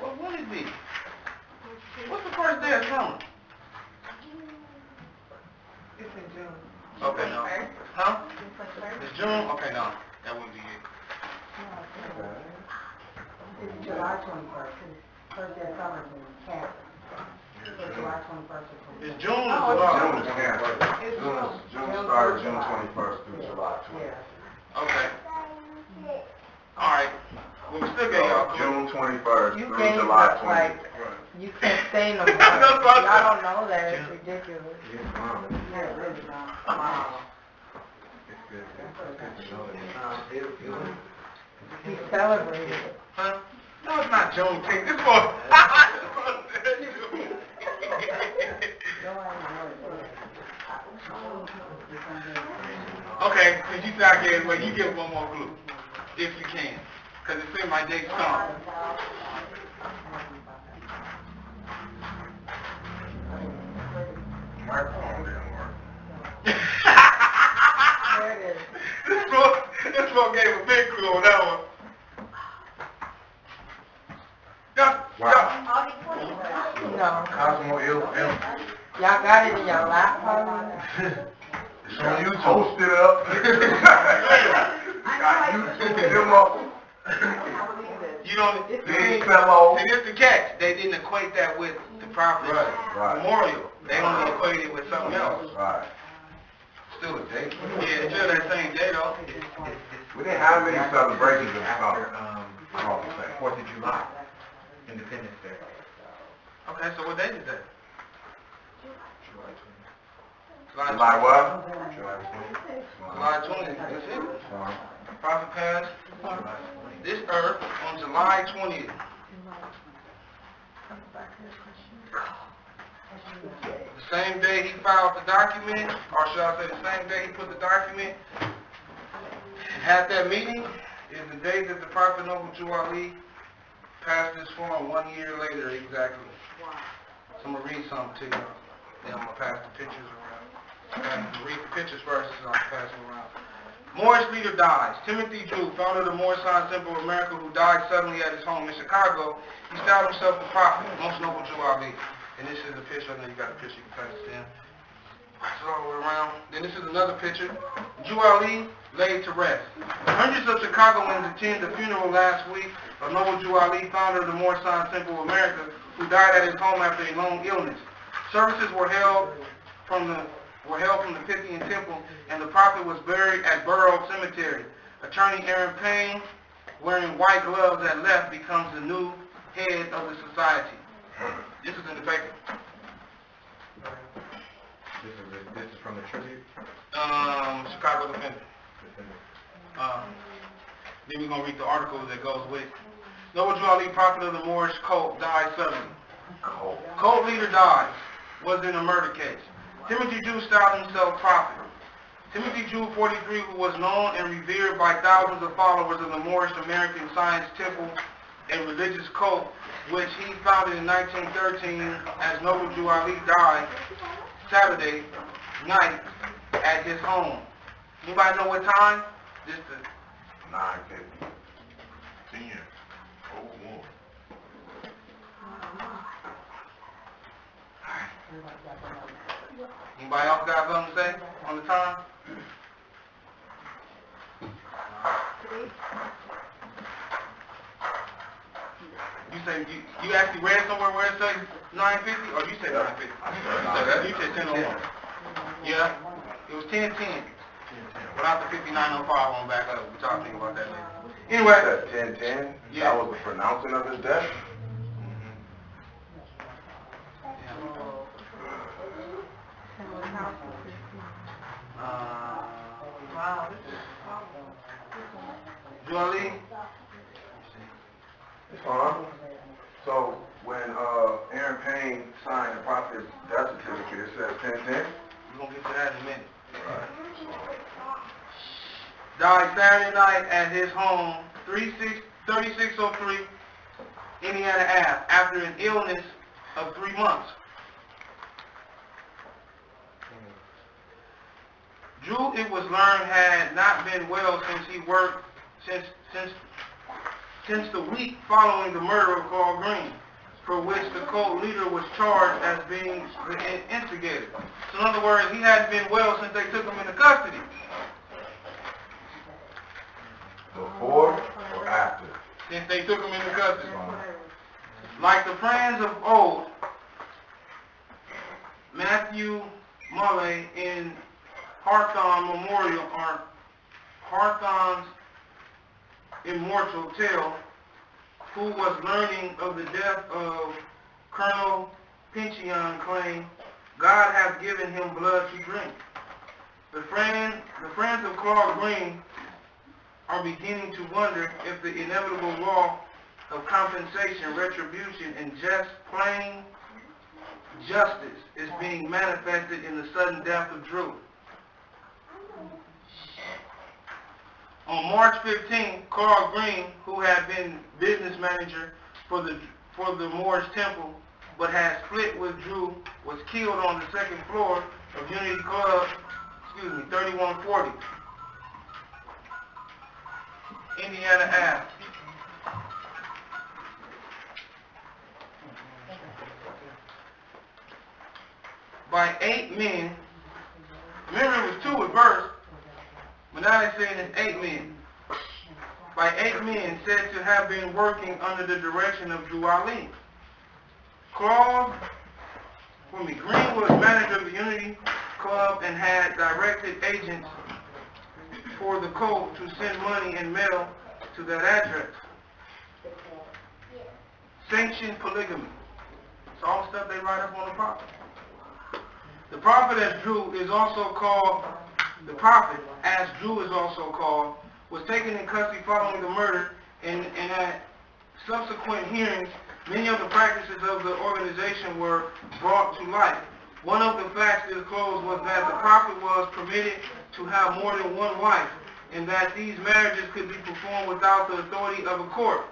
Speaker 3: What will it be? What's the first day of summer?
Speaker 1: It's in June.
Speaker 3: Okay, no. Huh? It's June? Okay, no. That wouldn't be it.
Speaker 2: It's July 21st. First day of summer in Canada. It's July 21st.
Speaker 3: It's June or
Speaker 6: June
Speaker 3: July?
Speaker 6: is canceled. June started June 21st through July 20th.
Speaker 3: Okay. All right. Well, we still get y'all.
Speaker 6: June 21st
Speaker 2: You
Speaker 6: through
Speaker 2: gave
Speaker 6: July
Speaker 2: us,
Speaker 6: 20th.
Speaker 2: like, you can't say no more.
Speaker 3: That's what I
Speaker 2: Y'all don't know that. It's ridiculous.
Speaker 6: Yes, Mom.
Speaker 2: Yeah, really not. Wow. He celebrated.
Speaker 3: Huh? No, it's not Juneteenth. This one. Okay, since you said I gave away, you give one more clue, if you can, because it seems like they stunk.
Speaker 6: Microphone didn't work.
Speaker 2: There it is.
Speaker 3: This one gave a big clue on that one.
Speaker 2: No.
Speaker 6: Cosmo ill.
Speaker 2: Y'all got it in your laptop?
Speaker 6: It's on YouTube. Post it up. Got YouTube demo.
Speaker 3: You don't,
Speaker 6: Big fellow.
Speaker 3: see, this the catch. They didn't equate that with the prophet's
Speaker 6: Right.
Speaker 3: memorial. They only equated it with something else.
Speaker 6: Right. Still a day.
Speaker 3: Yeah, it's still that same day though.
Speaker 6: We didn't have many celebrations in the summer.
Speaker 7: 4th of July, Independence Day.
Speaker 3: Okay, so what day is that?
Speaker 6: July what?
Speaker 3: July 20th. That's it. Prophet passed this earth on July 20th. The same day he filed the document, or should I say the same day he put the document and had that meeting, is the day that the prophet Noble Jew Ali passed this form 1 year later exactly. So I'm going to read something to you. Then I'm going to pass the pictures around. I'm going to read the pictures first, and I'll pass them around. Moorish leader dies. Timothy Drew, founder of the Moorish Science Temple of America, who died suddenly at his home in Chicago, he styled himself the prophet, most noble Jew Ali. And this is a picture. I know you got a picture, you can pass it in. Pass it all the way around. Then this is another picture. Jew Ali laid to rest. Hundreds of Chicagoans attended the funeral last week of Noble Jew Ali, founder of the Moorish Science Temple of America, who died at his home after a long illness. Services were held from the Pythian Temple, and the prophet was buried at Borough Cemetery. Attorney Aaron Payne, wearing white gloves at left, becomes the new head of the society. This is in the paper. Chicago Defender. Then we're going to read the article that goes with it. Noble Drew Ali, prophet of the Moorish cult, died suddenly. Cult leader dies. Was in a murder case. Timothy Drew styled himself prophet. Timothy Drew, 43, who was known and revered by thousands of followers of the Moorish American Science Temple, a religious cult, which he founded in 1913 as Noble Drew Ali, died Saturday night at his home. Anybody know what time? Just
Speaker 6: 9:50. 10. Oh, one.
Speaker 3: Anybody else got something to say on the time? You say you actually read somewhere where it says 9:50, or you said 9:50? You said 10:01. Yeah, it was 10:10. Without the 5905 on back up, we're talking about that later. Anyway,
Speaker 6: That's 10:10.
Speaker 3: Yeah.
Speaker 6: That was the pronouncing of his death.
Speaker 1: Wow, this is
Speaker 3: Drew Ali,
Speaker 6: It's fine. So when Aaron Payne signed the prophet's death certificate, it says 10:10.
Speaker 3: we're going to get to that in a minute. Died Saturday night at his home, 3603 Indiana Ave, after an illness of 3 months. Drew, it was learned, had not been well since he worked since the week following the murder of Carl Green, for which the cult leader was charged as being the instigator. So in other words, he hadn't been well since they took him into custody.
Speaker 6: Before or after?
Speaker 3: Since they took him into custody. Like the friends of old, Matthew Mulley in Hawthorne Memorial, or Hawthorne's Immortal Tale, who was learning of the death of Colonel Pyncheon, claimed, God hath given him blood to drink. The friends of Carl Green are beginning to wonder if the inevitable law of compensation, retribution, and just plain justice is being manifested in the sudden death of Drew. On March 15, Carl Green, who had been business manager for the Moorish Temple, but had split with Drew, was killed on the second floor of Unity Club, 3140, Indiana Ave. By 8 men. Remember, it was 2 at first, but now they're saying it's 8 men. By 8 men said to have been working under the direction of Drew Ali. Green was manager of the Unity Club and had directed agents for the cult to send money and mail to that address. Sanctioned polygamy. It's all stuff they write up on the prophet. The prophet, as Drew is also called, was taken in custody following the murder, and at subsequent hearings, many of the practices of the organization were brought to light. One of the facts disclosed was that the prophet was permitted to have more than one wife, and that these marriages could be performed without the authority of a court.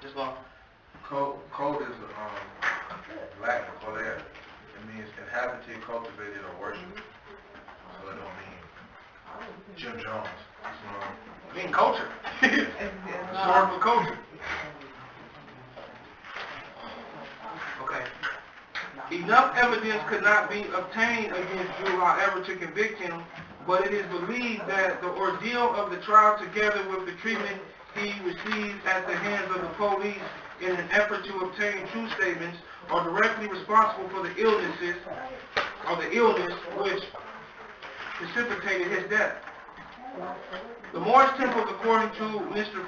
Speaker 3: Just long.
Speaker 7: Code is Latin for that. It means inhabited, cultivated, or worshipped. So it don't mean Jim Jones.
Speaker 3: I mean culture. Historical culture. Okay. Enough evidence could not be obtained against Drew, however, to convict him, but it is believed that the ordeal of the trial, together with the treatment he received at the hands of the police in an effort to obtain true statements, are directly responsible for the illness which precipitated his death. The Moorish temples, according to Mrs.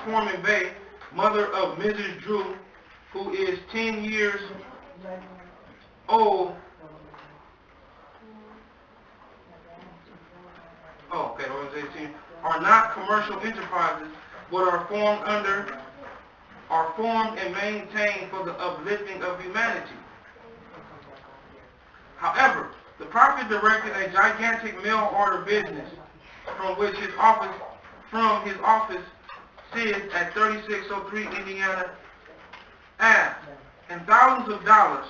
Speaker 3: Foreman Bay, mother of Mrs. Drew, who is 10 years old, okay, the organization are not commercial enterprises, but are formed and maintained for the uplifting of humanity. However, the prophet directed a gigantic mail order business from his office sits at 3603 Indiana Ave, and thousands of dollars,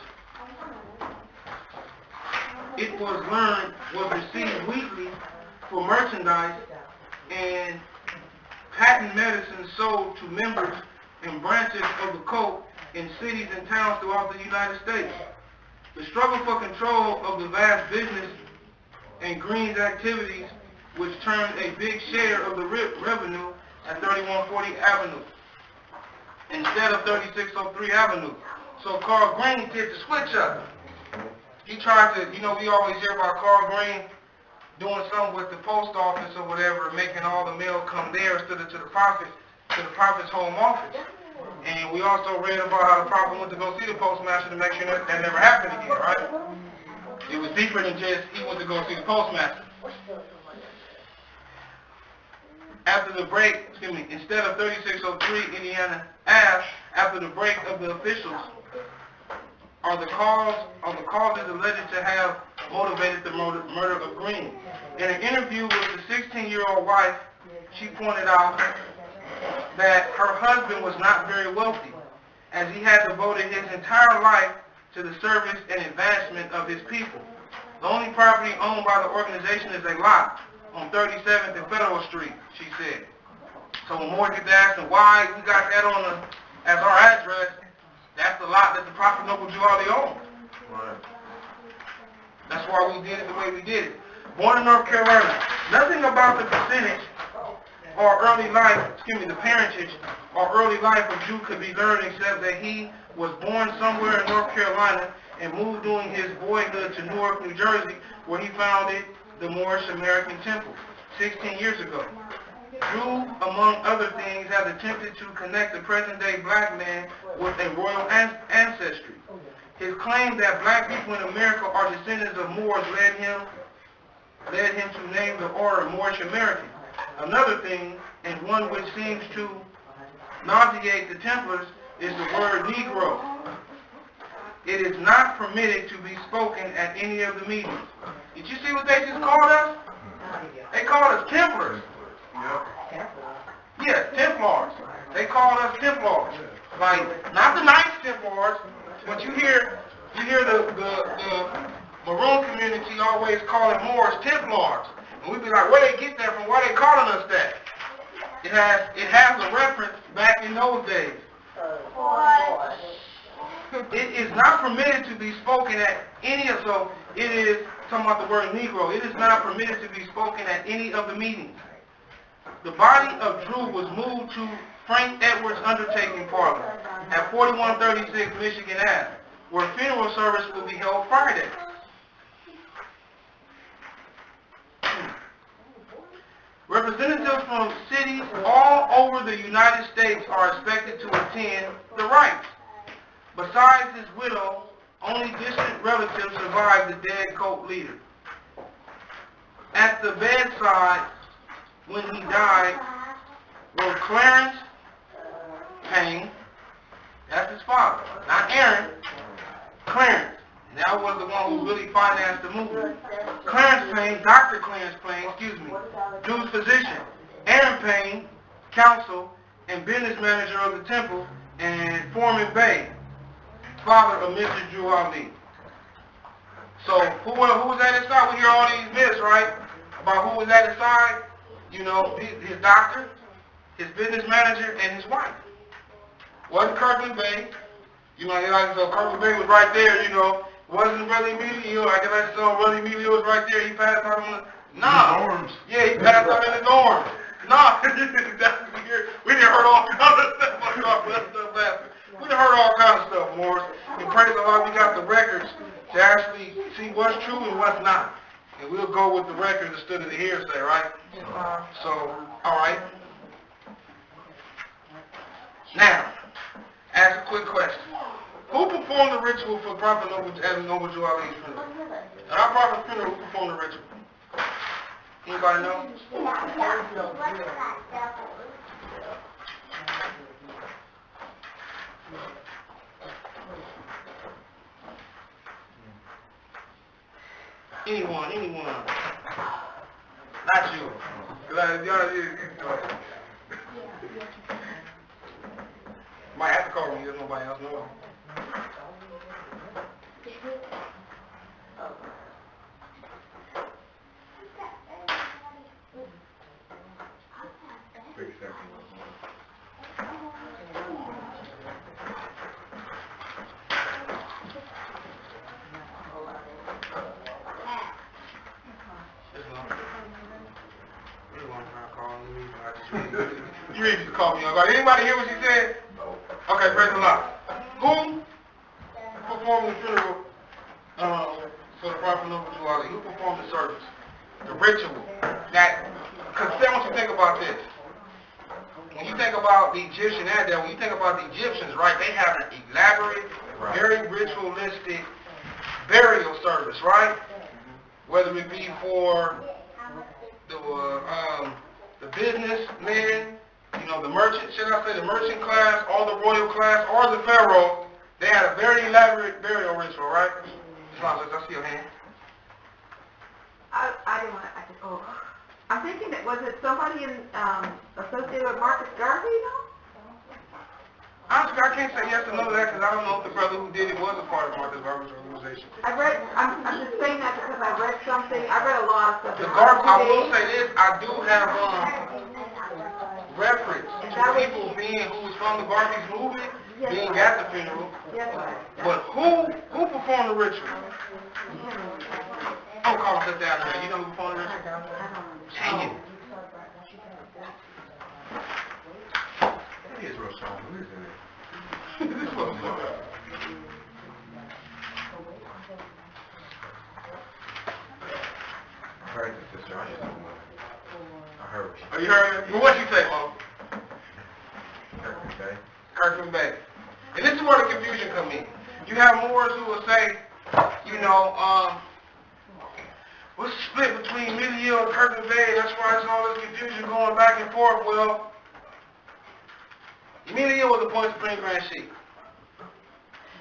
Speaker 3: it was learned, was received weekly for merchandise and patent medicine sold to members and branches of the cult in cities and towns throughout the United States. The struggle for control of the vast business and Green's activities, which turned a big share of the revenue at 3140 Avenue instead of 3603 Avenue. So Carl Green did the switch up. He tried to, you know, we always hear about Carl Green doing something with the post office or whatever, making all the mail come there instead of to the prophet's home office. And we also read about how the prophet went to go see the postmaster to make sure that never happened again, right? It was deeper than just he went to go see the postmaster. After the break, instead of 3603 Indiana Ave, after the break of the officials, are the causes alleged to have motivated the murder of Green. In an interview with the 16-year-old wife, she pointed out that her husband was not very wealthy, as he had devoted his entire life to the service and advancement of his people. The only property owned by the organization is a lot on 37th and Federal Street, she said. So when more gets asked why we got that on as our address, that's the lot that the Prophet Noble Jew Ali owned.
Speaker 7: Right.
Speaker 3: That's why we did it the way we did it. Born in North Carolina. Nothing about the percentage or early life, the parentage or early life of Jew could be learned except that he was born somewhere in North Carolina and moved during his boyhood to Newark, New Jersey, where he founded the Moorish American Temple 16 years ago. Drew, among other things, has attempted to connect the present-day black man with a royal ancestry. His claim that black people in America are descendants of Moors led him to name the order Moorish American. Another thing, and one which seems to nauseate the Templars, is the word Negro. It is not permitted to be spoken at any of the meetings. Did you see what they just called us? They called us Templars. Yeah, Templars. They called us Templars. Like, not the nice Templars, but you hear the Maroon community always calling Moors Templars. And we be like, where they get that from? Why they calling us that? It has a reference back in those days. It is not permitted to be spoken at any of, so it is, talking about the word Negro, it is not permitted to be spoken at any of the meetings. The body of Drew was moved to Frank Edwards Undertaking Parlor at 4136 Michigan Ave, where funeral service will be held Friday. Representatives from cities all over the United States are expected to attend the rites. Besides his widow, only distant relatives survived the dead cult leader. At the bedside, when he died, were Clarence Payne, that's his father, not Aaron, Clarence. And that was the one who really financed the movement. Clarence Payne, Dr. Clarence Payne, Drew's physician. Aaron Payne, counsel and business manager of the temple, and Foreman Bay, father of Mr. Drew Ali. So who was at his side? We hear all these myths, right? About who was at his side. You know, his doctor, his business manager, and his wife. Wasn't Kirkland Bay. You know, like so Kirkland Bay was right there, you know. Wasn't Brother Emilio. I guess I saw Brother Emilio was right there. He passed out on the dorms. Yeah, he passed out in the dorms. We done heard all kinds of stuff. We done heard all kinds of stuff, Morris. And praise the Lord, we got the records to actually see what's true and what's not. And we'll go with the records instead of the hearsay, right? So, all right. Now, ask a quick question. Who performed the ritual for Prophet Noble Jew Ali's funeral? At our Prophet's funeral, who performed the ritual? Anybody know? Anyone. Not you. Might have to call me if nobody else knows. You ready to call me? Anybody hear what she said? Okay, praise the Lord. Who performed the funeral for the prophet of Jubilee? Who performed the service? The ritual. Now, because I want you to think about this. When you think about the Egyptian when you think about the Egyptians, right, they have an elaborate, very ritualistic burial service, right? Whether it be for the businessmen, the merchant, should I say the merchant class, or the royal class, or the pharaoh, they had a very elaborate burial ritual, right? I see your hand.
Speaker 5: I didn't want to, I'm thinking that, was it somebody associated with Marcus Garvey, though?
Speaker 3: Honestly, I can't say yes or no to that because I don't know if the brother who did it was a part of Marcus Garvey's organization.
Speaker 5: I'm just saying that because I read a lot of stuff.
Speaker 3: I will say this, I do have reference to people who was from the Garvey's movement being at the funeral.
Speaker 5: Yes,
Speaker 3: but who performed the ritual? Don't call us down there. You know who performed the ritual? Dang it.
Speaker 7: It is real strong, isn't it?
Speaker 3: This was
Speaker 7: I heard the sister. I heard what she
Speaker 3: said. You heard it? Well, what'd you say, Mom? Kirkman Bay. And this is where the confusion comes in. You have Moors who will say, what's the split between Medial and Kirkman Bay? That's why there's all this confusion going back and forth. Well, Emilio was appointed Supreme Grand Chief.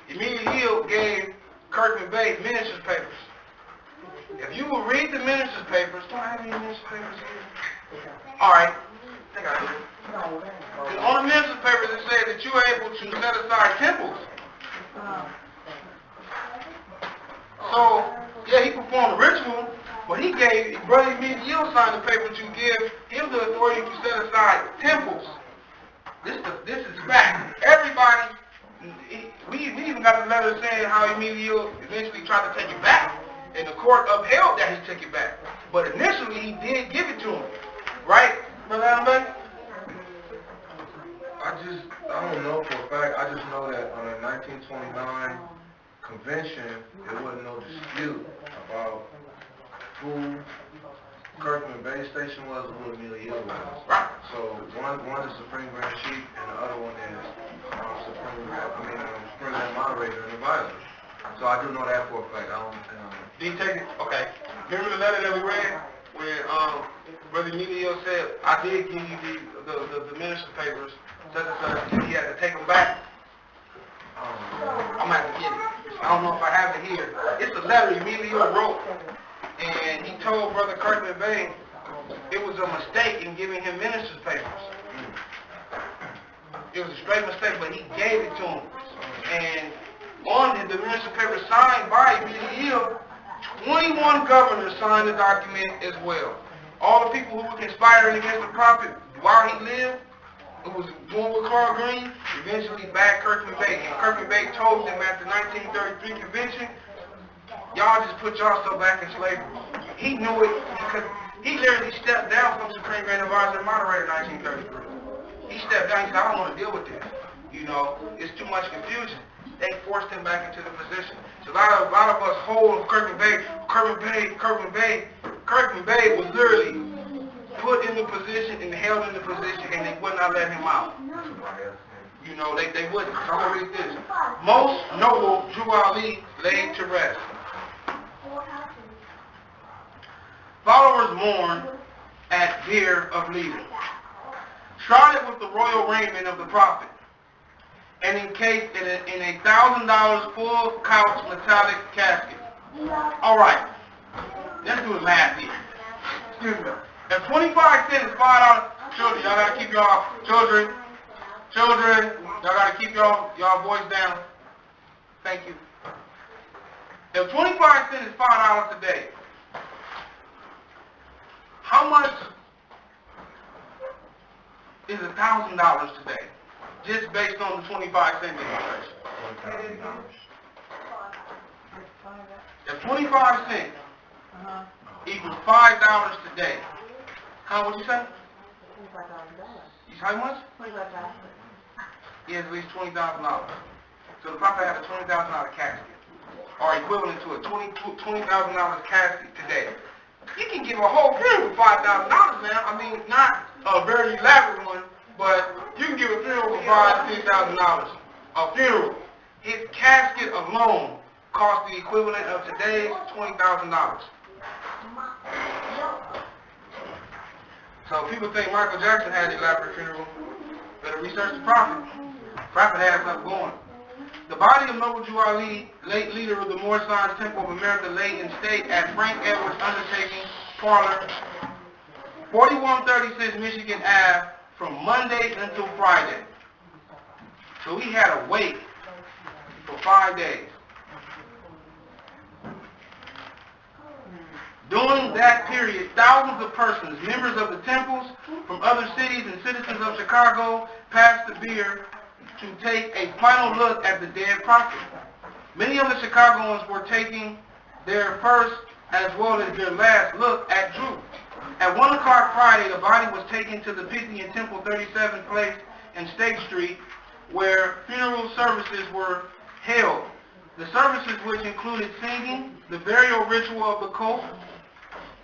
Speaker 3: Emilio gave Kirkman Bay minister's papers. If you will read the minister's papers, don't I have any minister's papers here? Alright, I think I do. And on the minister's papers it said that you were able to set aside temples. So, yeah, he performed a ritual, but he gave, Brother Emilio signed the papers to give him the authority to set aside temples. This is fact. Everybody, we even got the letter saying how Emilio eventually tried to take it back, and the court upheld that he took it back. But initially, he did give it to him. Right, Brother Alabay?
Speaker 7: I don't know for a fact. I just know that on the 1929 convention, there wasn't no dispute about who Kirkman Bay Station was and who Emilio was.
Speaker 3: Right.
Speaker 7: So one is Supreme Grand Chief and the other one is Supreme Grand Moderator and Advisor. So I do know that for a fact. I don't.
Speaker 3: Did he take it? Okay. Remember the letter that we read where Brother Emilio said, "I did give you the minister's papers," and he had to take them back. I'm gonna have to get it. I don't know if I have it here. It's a letter Emilio wrote. And he told Brother Kirkman Bay it was a mistake in giving him minister's papers. It was a straight mistake, but he gave it to him. And on the minister's papers signed by Emilio, 21 governors signed the document as well. All the people who were conspiring against the prophet while he lived, who was doing with Carl Green, eventually backed Kirkman Bay. And Kirkman Bay told them at the 1933 convention, y'all just put y'all stuff back in slavery. He knew it because he literally stepped down from Supreme Grand Advisor and Moderator in 1933. He stepped down and said, I don't want to deal with this. It's too much confusion. They forced him back into the position. So a lot of us hold Kirkman Bay. Kirkman Bay was literally put in the position and held in the position, and they would not let him out. They wouldn't. So I'm going to read this. Most noble Drew Ali laid to rest. Followers daughters mourn at bier of leaving. Started with the royal raiment of the prophet, and encased in a $1,000 full couch metallic casket. All right, let's do the math here. Excuse me. If 25 cents is $5, children, y'all gotta keep children, y'all gotta keep y'all voice down. Thank you. If 25 cents is $5 today, how much is $1,000 today? Just based on the 25-cent demonstration. If 25 cents equals $5 today, what you say? How much? He has at least $20,000. So the prophet had a $20,000 casket, or equivalent to a $20,000 casket today. You can give a whole funeral for $5,000 now. I mean, not a very elaborate one, but you can give a funeral for $5,000 to $10,000. A funeral. His casket alone cost the equivalent of today's $20,000. So people think Michael Jackson had an elaborate funeral. Better research the prophet. Prophet had something going. The body of Noble Jew Ali, late leader of the Moor Science Temple of America, lay in state at Frank Edwards Undertaking Parlor, 4136 Michigan Ave, from Monday until Friday. So he had a wait for 5 days. During that period, thousands of persons, members of the temples from other cities and citizens of Chicago, passed the bier to take a final look at the dead prophet. Many of the Chicagoans were taking their first as well as their last look at Drew. At 1 o'clock Friday, the body was taken to the Pythian Temple 37 Place and State Street, where funeral services were held. The services, which included singing, the burial ritual of the cult,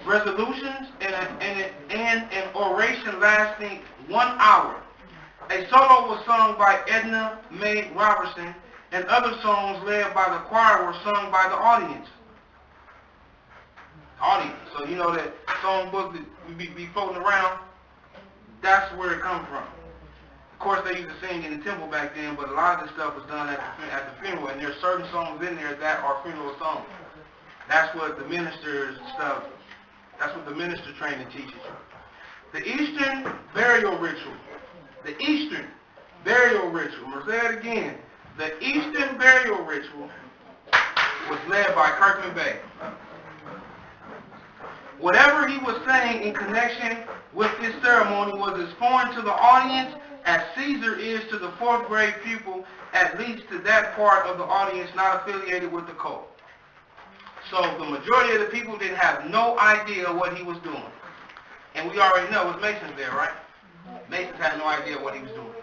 Speaker 3: resolutions, and an oration lasting 1 hour. A solo was sung by Edna Mae Robertson, and other songs led by the choir were sung by the audience. So you know that song book that we be floating around, that's where it comes from. Of course, they used to sing in the temple back then, but a lot of this stuff was done at the funeral, and there's certain songs in there that are funeral songs. That's what the minister training teaches you. The Eastern burial ritual. The Eastern burial ritual. I'm going to say it again. The Eastern burial ritual was led by Kirkman Bey. Whatever he was saying in connection with this ceremony was as foreign to the audience as Caesar is to the 4th grade pupil, at least to that part of the audience not affiliated with the cult. So the majority of the people didn't have no idea what he was doing. And we already know it was Masons there, right? Masons had no idea what he was doing.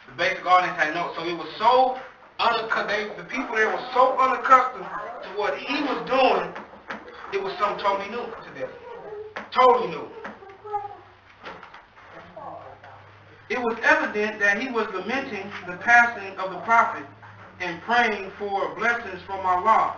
Speaker 3: The basic audience had no, so it was so the people there were so unaccustomed to what he was doing, it was something totally new to them. Totally new. It was evident that he was lamenting the passing of the prophet and praying for blessings from Allah.